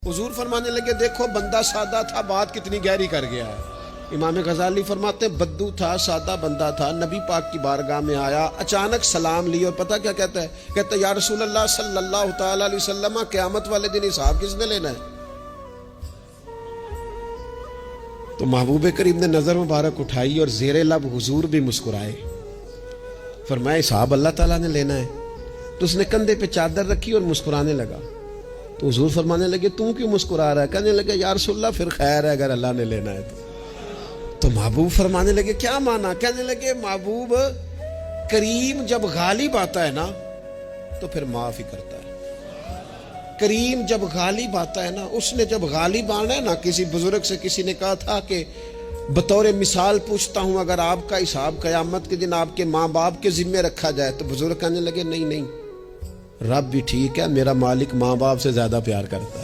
हुजूर फरमाने लगे, देखो बंदा सादा था, बात कितनी गहरी कर गया है। इमाम गजाली फरमाते, बद्दू था, सादा बंदा था, नबी पाक की बारगाह में आया, अचानक सलाम ली और पता क्या कहता है? कहता है, या रसूल अल्लाह सल्लल्लाहु तआला अलैहि वसल्लम, क़यामत वाले दिन हिसाब किसने लेना है? तो महबूब करीम ने नजर मुबारक उठाई और ज़ेरे लब हुजूर भी मुस्कुराए। फरमाया, हिसाब अल्लाह ताला ने लेना है। तो उसने कंधे पे चादर रखी और मुस्कुराने लगा। तो हुजूर फरमाने लगे, तू क्यों मुस्कुरा रहा है? कहने लगे, या रसूलल्लाह फिर खैर है अगर अल्लाह ने लेना है तो महबूब फरमाने लगे, क्या माना? कहने लगे, महबूब करीम जब गालिब आता है ना तो फिर माफ ही करता है। करीम जब गालिब आता है ना, उसने जब गालिब आना है ना, किसी बुजुर्ग से किसी ने कहा था कि बतौर मिसाल पूछता हूं, अगर आपका हिसाब कयामत के दिन आपके माँ बाप के जिम्मे रखा जाए, तो बुजुर्ग कहने लगे, नहीं नहीं, रब भी ठीक है, मेरा मालिक माँ बाप से ज्यादा प्यार करता है।